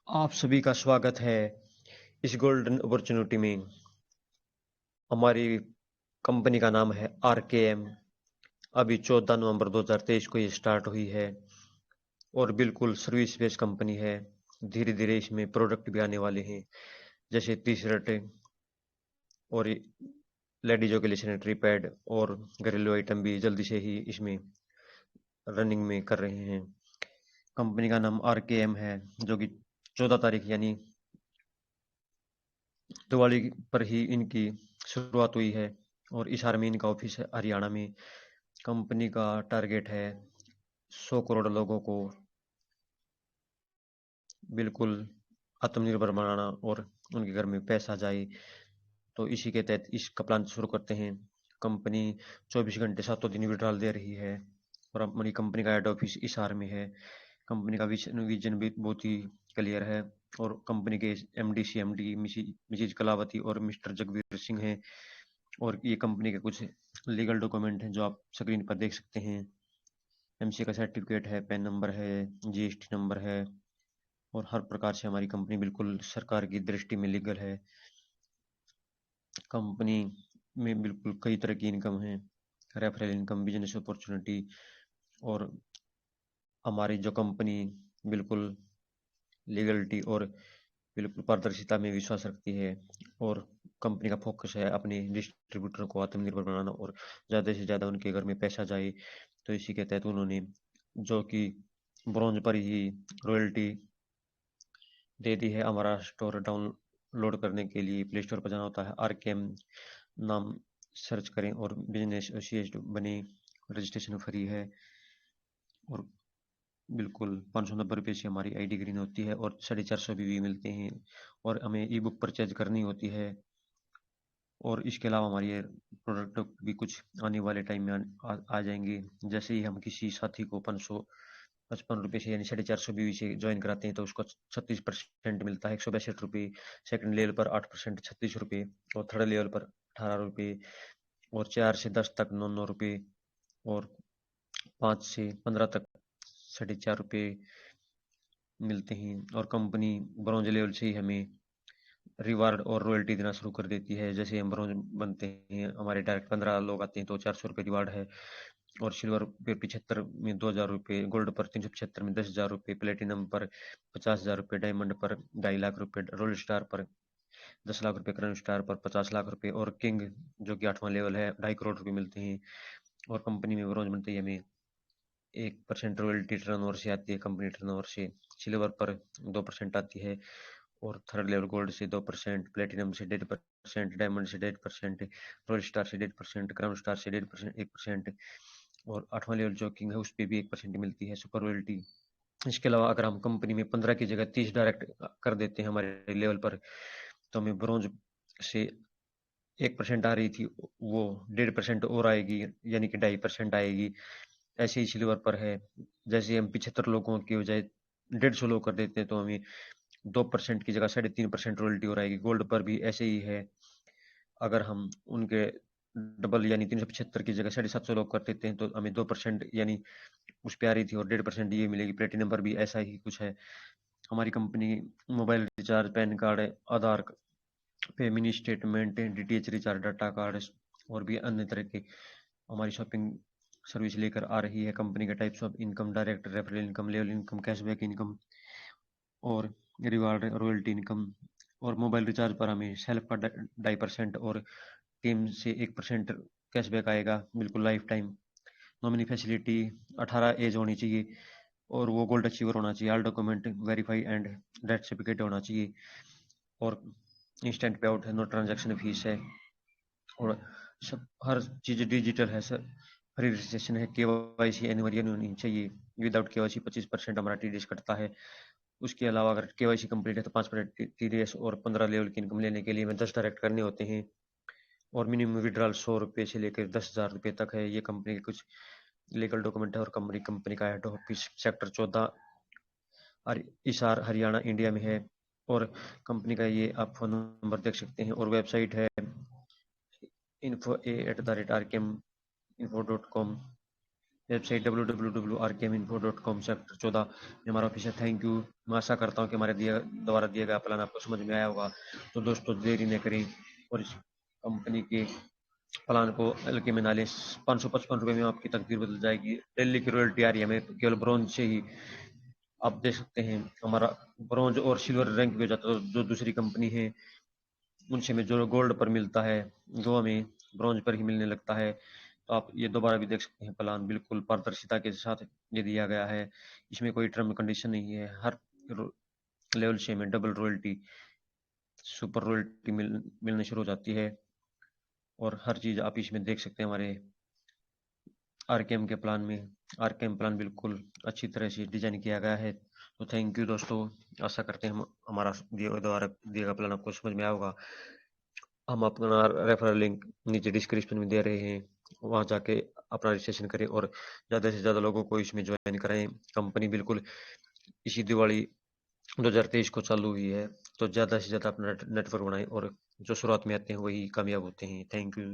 आप सभी का स्वागत है इस गोल्डन अपॉर्चुनिटी में। हमारी कंपनी का नाम है आरकेएम। अभी 14 नवंबर 2023 को ये स्टार्ट हुई है और बिल्कुल सर्विस बेस्ड कंपनी है। धीरे धीरे इसमें प्रोडक्ट भी आने वाले हैं, जैसे टी शर्ट और लेडीजों के लिए सैनिटरी पैड और घरेलू आइटम भी जल्दी से ही इसमें रनिंग में कर रहे हैं। कंपनी का नाम आरकेएम है, जो कि 14 तारीख यानी दिवाली पर ही इनकी शुरुआत हुई है और इस हार में इनका ऑफिस है हरियाणा में। कंपनी का टारगेट है 100 करोड़ लोगों को बिल्कुल आत्मनिर्भर बनाना और उनके घर में पैसा जाए। तो इसी के तहत इसका प्लान शुरू करते हैं। कंपनी 24 घंटे सातों दिन विड्रॉल दे रही है और हमारी कंपनी का हेड ऑफिस इस हार में है। कंपनी का विजन भी बहुत ही क्लियर है और कंपनी के एमडी सीएमडी मिसिज कलावती और मिस्टर जगवीर सिंह हैं। और ये कंपनी के कुछ लीगल डॉक्यूमेंट हैं जो आप स्क्रीन पर देख सकते हैं। एमसी का सर्टिफिकेट है, पैन नंबर है, जीएसटी नंबर है और हर प्रकार से हमारी कंपनी बिल्कुल सरकार की दृष्टि में लीगल है। कंपनी में बिल्कुल कई तरह की इनकम है, रेफरल इनकम, बिजनेस अपॉर्चुनिटी। और हमारी जो कंपनी बिल्कुल लीगलिटी और बिल्कुल पारदर्शिता में विश्वास रखती है और कंपनी का फोकस है अपने डिस्ट्रीब्यूटर को आत्मनिर्भर बनाना और ज़्यादा से ज़्यादा उनके घर में पैसा जाए। तो इसी के तहत उन्होंने जो कि ब्रॉन्ज पर ही रॉयल्टी दे दी है। हमारा स्टोर डाउनलोड करने के लिए प्ले स्टोर पर जाना होता है, आरकेएम नाम सर्च करें और बिजनेस एसोसिएट बने। रजिस्ट्रेशन फ्री है और बिल्कुल 590 रुपये से हमारी आईडी ग्रीन होती है और 450 भी मिलते हैं और हमें ई बुक परचेज करनी होती है। और इसके अलावा हमारी ये प्रोडक्ट भी कुछ आने वाले टाइम में आ जाएंगे। जैसे ही हम किसी साथी को 555 रुपये से यानी 450 से ज्वाइन कराते हैं तो उसको 36% मिलता है, 162 रुपये। सेकंड लेवल पर 8% 36 रुपये और थर्ड लेवल पर 18 रुपये और 4 से 10 तक 9 9 रुपये और 5 से 15 तक 4.5 रुपये मिलते हैं। और कंपनी ब्रॉन्ज लेवल से ही हमें रिवार्ड और रॉयल्टी देना शुरू कर देती है। जैसे हम ब्रॉन्ज बनते हैं, हमारे डायरेक्ट 15 लोग आते हैं तो 400 रुपये रिवार्ड है और सिल्वर पे 75 में 2000 रुपये, गोल्ड पर 375 में 10,000 रुपये, प्लेटिनम पर 50,000 रुपये, डायमंड पर 2.5 लाख रुपये, रोल स्टार पर 10 लाख रुपये, क्रन स्टार पर 50 लाख रुपये और किंग जो कि 8वां लेवल है 2.5 करोड़ रुपये मिलते हैं। और कंपनी में ब्रॉन्ज बनते ही हमें 1% रॉयल्टी टर्नओवर से आती है, कंपनी टर्नओवर से। सिल्वर पर 2% आती है और थर्ड लेवल गोल्ड से 2%, प्लेटिनम से 1.5%, डायमंड से 1.5%, रोयल स्टार से 1.5%, क्राउन स्टार से 1.5%, 1% और 8वां लेवल जो किंग है उस पर भी 1% मिलती है, सुपर रॉयल्टी। इसके अलावा अगर हम कंपनी में 15 की जगह 30 डायरेक्ट कर देते हैं हमारे लेवल पर, तो हमें ब्रॉन्ज से 1% आ रही थी वो 1.5% और आएगी, यानी कि 2.5% आएगी। ऐसे ही सिल्वर पर है, जैसे हम 75 लोगों की बजाय 150 लोग कर देते हैं तो हमें 2% की जगह 3.5% रॉयल्टी हो रहेगी। गोल्ड पर भी ऐसे ही है, अगर हम उनके डबल यानी 375 की जगह 750 लोग कर देते हैं तो हमें 2% यानी उस पे आ रही थी और 1.5% ये मिलेगी। प्लेटिनम पर भी ऐसा ही कुछ है। हमारी company mobile recharge, PAN card, Aadhaar pay mini statement, DTH recharge, data card और भी अन्य तरह के हमारी शॉपिंग सर्विस लेकर आ रही है। कंपनी के types of income, direct, referral income, level income, cashback income और रिवार्ड रॉयल्टी इनकम। और मोबाइल रिचार्ज पर हमें सेल्फ का 2.5% और टीम से 1% कैशबैक आएगा, बिल्कुल lifetime. Nominee facility 18 age होनी चाहिए और वो गोल्ड अचीवर होना चाहिए। All document verify and death certificate होना चाहिए और इंस्टेंट पे आउट है, नो ट्रांजैक्शन फीस है और सब हर चीज़ डिजिटल है सर। फ्री रजिस्ट्रेशन है, केवाईसी अनिवार्य होनी चाहिए। विदाउट केवाईसी 25% हमारा टीडीएस कटता है। उसके अलावा अगर केवाईसी कंप्लीट है तो 5% टीडीएस और 15 लेवल की इनकम लेने के लिए हमें 10 डायरेक्ट करने होते हैं और मिनिमम विड्रॉल 100 रुपये से लेकर 10,000 रुपये तक है। ये कंपनी के कुछ लीगल डॉक्यूमेंट है और कंपनी का हेड ऑफिस सेक्टर 14 और हिसार हरियाणा इंडिया में है। और कंपनी का ये आप फोन नंबर देख सकते हैं और वेबसाइट है info@rkminfo.com। वेबसाइट www.rkminfo.com सेक्टर 14 में हमारा ऑफिस है। Thank you. मैं आशा करता हूँ कि हमारे द्वारा दिया गया प्लान आपको समझ में आया होगा। तो दोस्तों देरी न करें और इस कंपनी के प्लान को हल्के में ना लें। 555 रुपये में आपकी तकदीर बदल जाएगी। डेली की रॉयल्टी आ रही है हमें केवल ब्रॉन्ज से ही। आप देख सकते हैं हमारा ब्रॉन्ज और सिल्वर रैंक भी हो जाता है। तो जो दूसरी कंपनी है उनसे हमें जो गोल्ड पर मिलता है वो हमें ब्रॉन्ज पर ही मिलने लगता है। तो आप ये दोबारा भी देख सकते हैं। प्लान बिल्कुल पारदर्शिता के साथ ये दिया गया है। इसमें कोई टर्म कंडीशन नहीं है। हर लेवल से हमें डबल रॉयल्टी, सुपर रॉयल्टी मिलने शुरू हो जाती है। और हर चीज़ आप इसमें देख सकते हैं हमारे आरकेएम के प्लान में। आरकेएम प्लान बिल्कुल अच्छी तरह से डिजाइन किया गया है। तो थैंक यू दोस्तों। आशा करते हैं हम हमारा द्वारा दिया गया प्लान आपको समझ में आया होगा। हम अपना रेफरल लिंक नीचे डिस्क्रिप्शन में दे रहे हैं। वहां जाके अपना रजिस्ट्रेशन करें और ज़्यादा से ज़्यादा लोगों को इसमें ज्वाइन कराएं। कंपनी बिल्कुल इसी दिवाली 2023 को चालू हुई है। तो ज़्यादा से ज़्यादा अपना नेटवर्क बनाएं और जो शुरुआत में आते हैं वही कामयाब होते हैं। Thank you.